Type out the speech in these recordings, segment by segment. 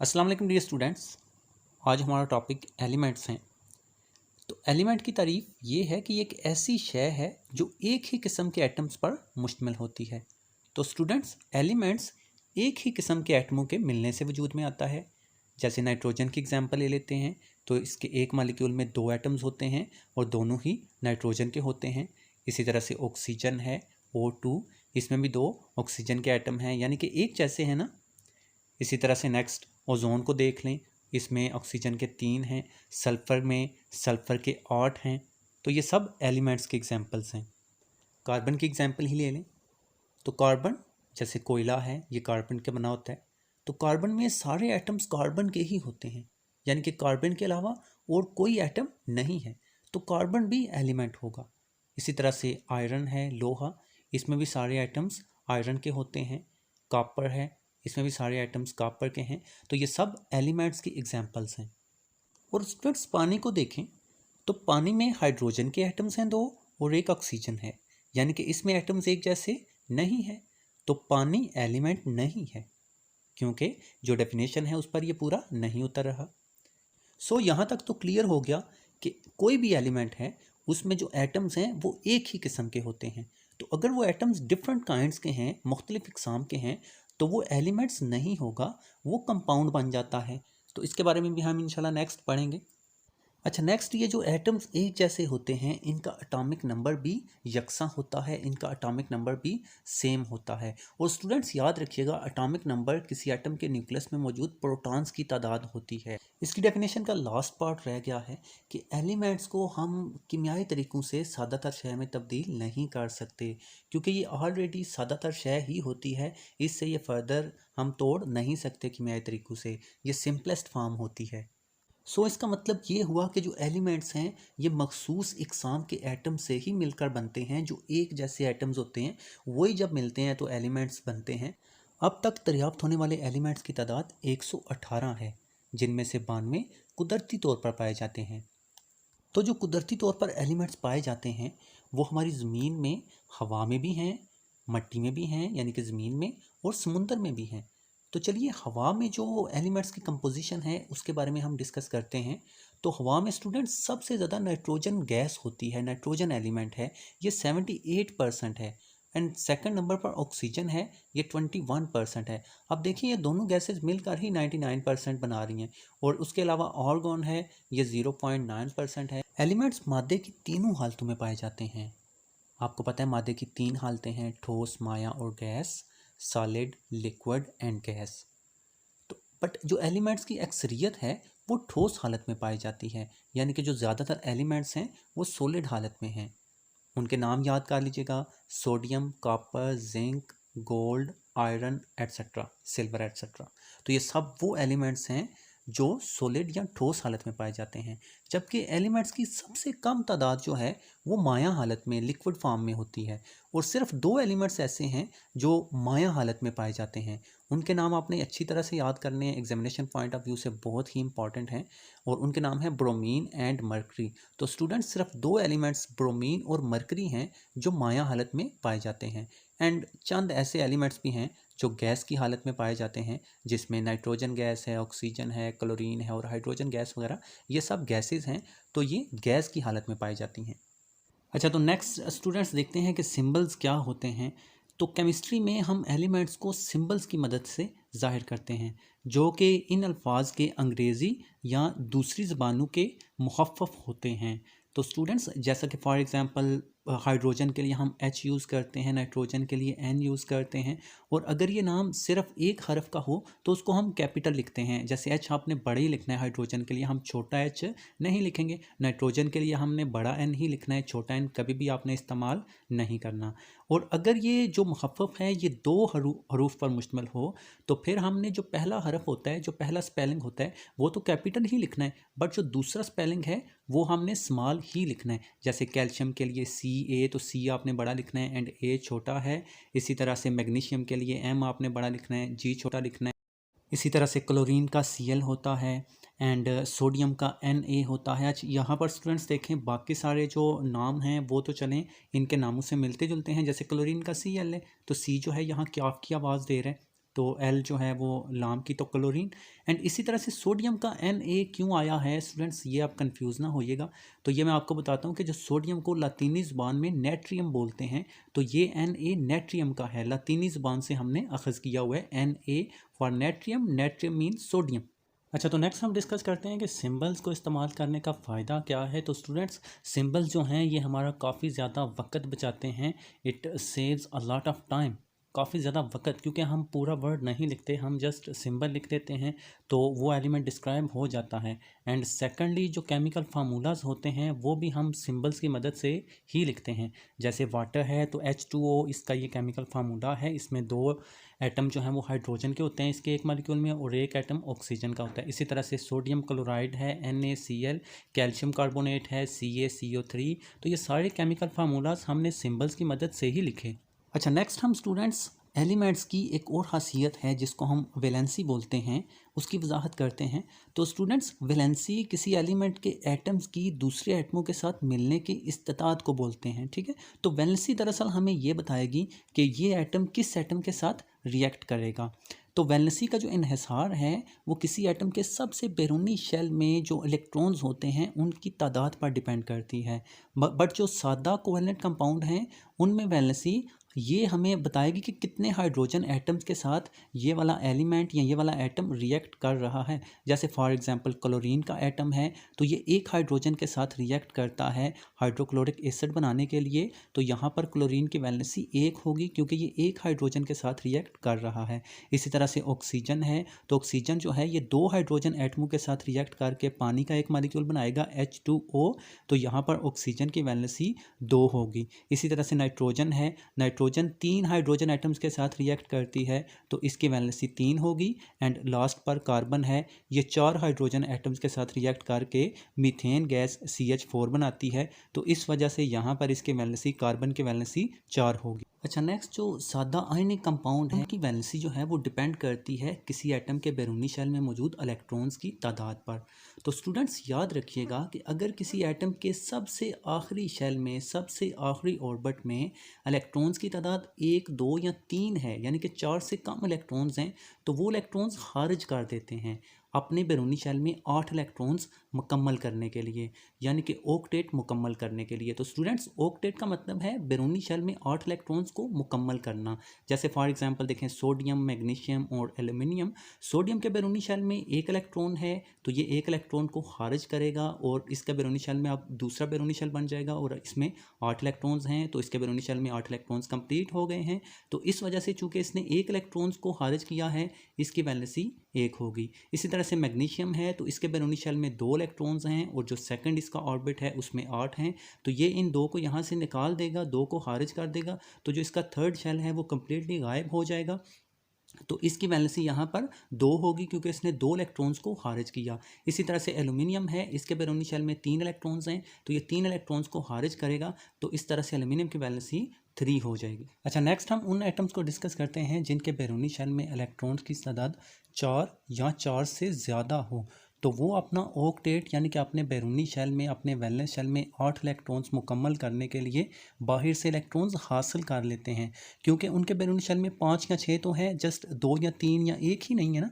अस्सलाम वालेकुम dear students. आज हमारा टॉपिक एलिमेंट्स हैं। तो एलिमेंट की तारीफ ये है कि एक ऐसी शय है जो एक ही किस्म के एटम्स पर मुश्तमिल होती है। तो स्टूडेंट्स, एलिमेंट्स एक ही किस्म के एटमों के मिलने से वजूद में आता है। जैसे नाइट्रोजन की एग्जांपल ले लेते हैं तो इसके एक मालिक्यूल में दो एटम्स होते हैं और दोनों ही नाइट्रोजन के होते हैं। इसी तरह से ऑक्सीजन है O2, इसमें भी दो ऑक्सीजन के एटम हैं, यानी कि एक जैसे हैं ना। इसी तरह से नेक्स्ट ओजोन को देख लें, इसमें ऑक्सीजन के 3 हैं, सल्फ़र में सल्फ़र के 8 हैं। तो ये सब एलिमेंट्स के एग्जांपल्स हैं। कार्बन की एग्जांपल ही ले लें तो कार्बन जैसे कोयला है, ये कार्बन के बना होता है। तो कार्बन में सारे एटम्स कार्बन के ही होते हैं, यानी कि कार्बन के अलावा और कोई एटम नहीं है, तो कार्बन भी एलिमेंट होगा। इसी तरह से आयरन है, लोहा, इसमें भी सारे एटम्स आयरन के होते हैं। कॉपर है, इसमें भी सारे एटम्स कॉपर के हैं। तो ये सब एलिमेंट्स की एग्जांपल्स हैं। और स्टूडेंट्स, पानी को देखें तो पानी में हाइड्रोजन के एटम्स हैं दो और एक ऑक्सीजन है, यानी कि इसमें एटम्स एक जैसे नहीं है। तो पानी एलिमेंट नहीं है, क्योंकि जो डेफिनेशन है उस पर ये पूरा नहीं उतर रहा। सो यहाँ तक तो क्लियर हो गया कि कोई भी एलिमेंट है उसमें जो एटम्स हैं वो एक ही किस्म के होते हैं। तो अगर वो एटम्स डिफरेंट काइंड्स के हैं, मुख्तलिफ इकसाम के हैं, तो वो एलिमेंट्स नहीं होगा, वो कंपाउंड बन जाता है। तो इसके बारे में भी हम इंशाल्लाह नेक्स्ट पढ़ेंगे। अच्छा, नेक्स्ट, ये जो एटम्स एक जैसे होते हैं इनका एटॉमिक नंबर भी यकसा होता है, इनका एटॉमिक नंबर भी सेम होता है। और स्टूडेंट्स याद रखिएगा, एटॉमिक नंबर किसी एटम के न्यूक्लियस में मौजूद प्रोटॉन्स की तादाद होती है। इसकी डेफिनेशन का लास्ट पार्ट रह गया है कि एलिमेंट्स को हम कीमियाई तरीक़ों से सादातर शय में तब्दील नहीं कर सकते, क्योंकि ये ऑलरेडी सादातर शय ही होती है। इससे ये फर्दर हम तोड़ नहीं सकते कीमियाई तरीक़ों से, ये सिंपलेस्ट फॉर्म होती है। इसका मतलब ये हुआ कि जो एलिमेंट्स हैं ये मखसूस इकसाम के एटम से ही मिलकर बनते हैं। जो एक जैसे एटम्स होते हैं वही जब मिलते हैं तो एलिमेंट्स बनते हैं। अब तक दरियाफ्त होने वाले एलिमेंट्स की तादाद 118 है, जिनमें से 92 कुदरती तौर पर पाए जाते हैं। तो जो कुदरती तौर पर एलिमेंट्स पाए जाते हैं वो हमारी ज़मीन में, हवा में भी हैं, मट्टी में भी हैं, यानी कि ज़मीन में, और समुंदर में भी हैं। तो चलिए, हवा में जो एलिमेंट्स की कंपोजिशन है उसके बारे में हम डिस्कस करते हैं। तो हवा में स्टूडेंट्स सबसे ज़्यादा नाइट्रोजन गैस होती है, नाइट्रोजन एलिमेंट है, ये 78% है। एंड सेकंड नंबर पर ऑक्सीजन है, ये 21% है। अब देखिए, ये दोनों गैसेस मिलकर ही 99% बना रही हैं। और उसके अलावा आर्गन है, ये 0.9% है। एलिमेंट्स मादे की तीनों हालतों में पाए जाते हैं। आपको पता है मादे की 3 हालतें हैं, ठोस, माया और gas, solid, liquid and gas. तो बट जो एलिमेंट्स की अक्सरियत है वो ठोस हालत में पाई जाती है, यानी कि जो ज़्यादातर एलिमेंट्स हैं वो सॉलिड हालत में हैं। उनके नाम याद कर लीजिएगा: sodium, copper, zinc, gold, iron etcetera, silver etcetera. तो ये सब वो एलिमेंट्स हैं जो सॉलिड या ठोस हालत में पाए जाते हैं। जबकि एलिमेंट्स की सबसे कम तादाद जो है वो माया हालत में, लिक्विड फॉर्म में होती है। और सिर्फ 2 एलिमेंट्स ऐसे हैं जो माया हालत में पाए जाते हैं। उनके नाम आपने अच्छी तरह से याद करने हैं, एग्जामिनेशन पॉइंट ऑफ व्यू से बहुत ही इंपॉर्टेंट हैं। और उनके नाम हैं ब्रोमीन एंड मरकरी। तो स्टूडेंट्स, सिर्फ 2 एलिमेंट्स ब्रोमीन और मरकरी हैं जो माया हालत में पाए जाते हैं। एंड चंद ऐसे एलिमेंट्स भी हैं जो गैस की हालत में पाए जाते हैं, जिसमें नाइट्रोजन गैस है, ऑक्सीजन है, क्लोरीन है और हाइड्रोजन गैस वगैरह, ये सब गैसेस हैं। तो ये गैस की हालत में पाई जाती हैं। अच्छा, तो नेक्स्ट स्टूडेंट्स देखते हैं कि सिंबल्स क्या होते हैं। तो केमिस्ट्री में हम एलिमेंट्स को सिंबल्स की मदद से ज़ाहिर करते हैं, जो कि इन अल्फाज के अंग्रेज़ी या दूसरी ज़बानों के मुखफ़फ़ होते हैं। तो स्टूडेंट्स, जैसा कि फॉर एग्ज़ाम्पल हाइड्रोजन के लिए हम H यूज़ करते हैं, नाइट्रोजन के लिए N यूज़ करते हैं। और अगर ये नाम सिर्फ एक हरफ का हो तो उसको हम कैपिटल लिखते हैं। जैसे H आपने बड़ा ही लिखना है, हाइड्रोजन के लिए हम छोटा H नहीं लिखेंगे। नाइट्रोजन के लिए हमने बड़ा N ही लिखना है, छोटा N कभी भी आपने इस्तेमाल नहीं करना। और अगर ये जो मुखफ़फ़ है ये 2 हरूफ पर मुश्तमिल हो तो फिर हमने जो पहला हरफ होता है, जो पहला स्पेलिंग होता है, वो तो कैपिटल ही लिखना है, बट जो दूसरा स्पेलिंग है वो हमने स्मॉल ही लिखना है। जैसे कैल्शियम के लिए CA, तो C आपने बड़ा लिखना है एंड A छोटा है। इसी तरह से मैग्नीशियम के लिए M आपने बड़ा लिखना है, G छोटा लिखना है। इसी तरह से क्लोरीन का Cl होता है एंड सोडियम का Na होता है। आज यहाँ पर स्टूडेंट्स देखें, बाकी सारे जो नाम हैं वो तो चलें इनके नामों से मिलते जुलते हैं। जैसे क्लोरीन का Cl है तो C जो है यहाँ क्या की आवाज़ दे रहा है, तो L जो है वो लाम की, तो क्लोरीन। एंड इसी तरह से सोडियम का Na क्यों आया है स्टूडेंट्स, ये आप कंफ्यूज ना होइएगा। तो ये मैं आपको बताता हूँ कि जो सोडियम को लातीनी ज़ुबान में नेट्रियम बोलते हैं, तो ये Na नेट्रियम का है, लातीनी ज़ुबान से हमने अखज़ किया हुआ है Na for natrium, natrium mean sodium. अच्छा, तो नेक्स्ट हम डिस्कस करते हैं कि सिंबल्स को इस्तेमाल करने का फ़ायदा क्या है। तो स्टूडेंट्स, सिंबल्स जो हैं ये हमारा काफ़ी ज़्यादा वक्त बचाते हैं। It saves a lot of time, काफ़ी ज़्यादा वक्त, क्योंकि हम पूरा वर्ड नहीं लिखते, हम जस्ट सिंबल लिख देते हैं तो वो एलिमेंट डिस्क्राइब हो जाता है। एंड सेकेंडली, जो केमिकल फार्मूलाज होते हैं वो भी हम सिंबल्स की मदद से ही लिखते हैं। जैसे वाटर है तो H2O, इसका ये केमिकल फार्मूला है। इसमें 2 एटम जो हैं वो हाइड्रोजन के होते हैं इसके एक मॉलिक्यूल में, और एक एटम ऑक्सीजन का होता है। इसी तरह से सोडियम क्लोराइड है NaCl, कैल्शियम कार्बोनेट है CaCO3। तो ये सारे केमिकल फार्मूलाज हमने सिंबल्स की मदद से ही लिखे। अच्छा, नेक्स्ट हम स्टूडेंट्स एलिमेंट्स की एक और खासियत है जिसको हम वैलेंसी बोलते हैं, उसकी वजाहत करते हैं। तो स्टूडेंट्स, वैलेंसी किसी एलिमेंट के एटम्स की दूसरे एटमों के साथ मिलने की इस्तात को बोलते हैं, ठीक है। तो वैलेंसी दरअसल हमें ये बताएगी कि ये एटम किस एटम के साथ रिएक्ट करेगा। तो वैलेंसी का जो इन्हिसार है वो किसी एटम के सबसे बैरूनी शेल में जो इलेक्ट्रॉन्स होते हैं उनकी तादाद पर डिपेंड करती है। बट जो सादा कोवेलेंट कंपाउंड हैं उनमें वैलेंसी ये हमें बताएगी कि कितने हाइड्रोजन एटम्स के साथ ये वाला एलिमेंट या ये वाला एटम रिएक्ट कर रहा है। जैसे फॉर एग्जांपल क्लोरीन का एटम है तो ये एक हाइड्रोजन के साथ रिएक्ट करता है हाइड्रोक्लोरिक एसिड बनाने के लिए, तो यहाँ पर क्लोरीन की वैलेंसी 1 होगी क्योंकि ये एक हाइड्रोजन के साथ रिएक्ट कर रहा है। इसी तरह से ऑक्सीजन है तो ऑक्सीजन जो है ये 2 हाइड्रोजन एटमों के साथ रिएक्ट करके पानी का एक मॉलिक्यूल बनाएगा H2O, तो यहाँ पर ऑक्सीजन की वैलेंसी 2 होगी। इसी तरह से नाइट्रोजन है, नाइट्रोजन 3 हाइड्रोजन एटम्स के साथ रिएक्ट करती है तो इसकी वैलेंसी 3 होगी। एंड लास्ट पर कार्बन है, ये 4 हाइड्रोजन एटम्स के साथ रिएक्ट करके मीथेन गैस CH4 बनाती है, तो इस वजह से यहाँ पर इसकी वैलेंसी, कार्बन की वैलेंसी 4 होगी। अच्छा, नेक्स्ट जो सादा आयनिक कंपाउंड है की वैलेंसी जो है वो डिपेंड करती है किसी एटम के बैरूनी शेल में मौजूद इलेक्ट्रॉन्स की तादाद पर। तो स्टूडेंट्स याद रखिएगा कि अगर किसी एटम के सबसे आखिरी शेल में, सबसे आखिरी ऑर्बिट में इलेक्ट्रॉन्स की तादाद 1, 2 या 3 है, यानी कि 4 से कम इलेक्ट्रॉन्स हैं, तो वो इलेक्ट्रॉन्स खारिज कर देते हैं अपने बैरूनी शेल में 8 इलेक्ट्रॉन्स मुकम्मल करने के लिए, यानी कि ऑक्टेट मुकम्मल करने के लिए। तो स्टूडेंट्स, ऑक्टेट का मतलब है बैरूनी शेल में 8 इलेक्ट्रॉन्स को मुकम्मल करना। जैसे फॉर एग्जांपल देखें, सोडियम, मैग्नीशियम और एल्यूमिनियम। सोडियम के बैरूनी शेल में 1 इलेक्ट्रॉन है तो ये 1 इलेक्ट्रॉन को खारिज करेगा और इसका बैरूनी शेल में अब दूसरा बैरूनी शेल बन जाएगा और इसमें 8 इलेक्ट्रॉन्स हैं, तो इसके बैरूनी शेल में 8 इलेक्ट्रॉन्स कंप्लीट हो गए हैं। तो इस वजह से चूंकि इसने 1 इलेक्ट्रॉन्स को खारिज किया है, इसकी वैलेंसी 1 होगी। इसी तरह से मैग्नीशियम है तो इसके बैरूनी शेल में 2 इलेक्ट्रॉन्स हैं और जो सेकंड इसका ऑर्बिट है उसमें 8 हैं, तो ये इन 2 को यहाँ से निकाल देगा, 2 को खारिज कर देगा, तो जो इसका थर्ड शेल है वो कम्प्लीटली गायब हो जाएगा। तो इसकी वैलेंसी यहाँ पर 2 होगी क्योंकि इसने 2 इलेक्ट्रॉन्स को खारिज किया। इसी तरह से एल्यूमिनियम है, इसके बैरूनी शेल में 3 इलेक्ट्रॉन्स हैं तो ये 3 इलेक्ट्रॉन्स को खारिज करेगा, तो इस तरह से एल्यूमिनियम की वैलेंसी 3 हो जाएगी। अच्छा, नेक्स्ट हम उन एटम्स को डिस्कस करते हैं जिनके बैरूनी शेल में इलेक्ट्रॉन्स की तादाद 4 या 4 से ज़्यादा हो। तो वो अपना ऑक्टेट यानी कि अपने बैरूनी शेल में, अपने वैलेंस शेल में 8 इलेक्ट्रॉन्स मुकम्मल करने के लिए बाहर से इलेक्ट्रॉन्स हासिल कर लेते हैं, क्योंकि उनके बैरूनी शेल में 5 या 6 तो हैं, जस्ट 2 या 3 या 1 ही नहीं है ना,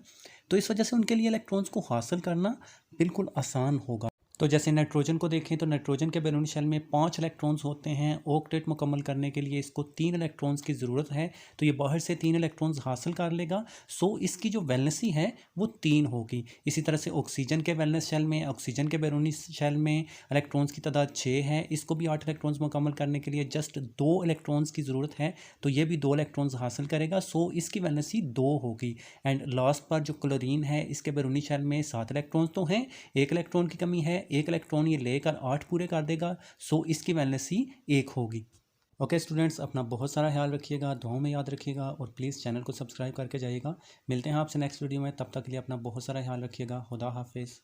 तो इस वजह से उनके लिए इलेक्ट्रॉन्स को हासिल करना बिल्कुल आसान होगा। तो जैसे नाइट्रोजन को देखें तो नाइट्रोजन के बैरूनी शेल में 5 इलेक्ट्रॉन्स होते हैं, ऑक्टेट मुकम्मल करने के लिए इसको 3 इलेक्ट्रॉन्स की ज़रूरत है, तो ये बाहर से 3 इलेक्ट्रॉन्स हासिल कर लेगा, सो इसकी जो वैलेंसी है वो 3 होगी। इसी तरह से ऑक्सीजन के वैलेंस शेल में, ऑक्सीजन के बैरूनी शेल में इलेक्ट्रॉन्स की तादाद 6 है, इसको भी 8 इलेक्ट्रॉन्स मुकम्मल करने के लिए जस्ट 2 इलेक्ट्रॉन्स की ज़रूरत है, तो ये भी 2 इलेक्ट्रॉन्स हासिल करेगा, सो इसकी वैलेंसी 2 होगी। एंड लास्ट पर जो क्लोरीन है, इसके बैरूनी शेल में 7 इलेक्ट्रॉन्स तो हैं, 1 इलेक्ट्रॉन की कमी है, 1 इलेक्ट्रॉन ये लेकर 8 पूरे कर देगा, सो इसकी वैलेंसी 1 होगी। ओके स्टूडेंट्स, अपना बहुत सारा ख्याल रखिएगा, दुआओं में याद रखिएगा और प्लीज़ चैनल को सब्सक्राइब करके जाइएगा। मिलते हैं आपसे नेक्स्ट वीडियो में, तब तक के लिए अपना बहुत सारा ख्याल रखिएगा। खुदा हाफिज़।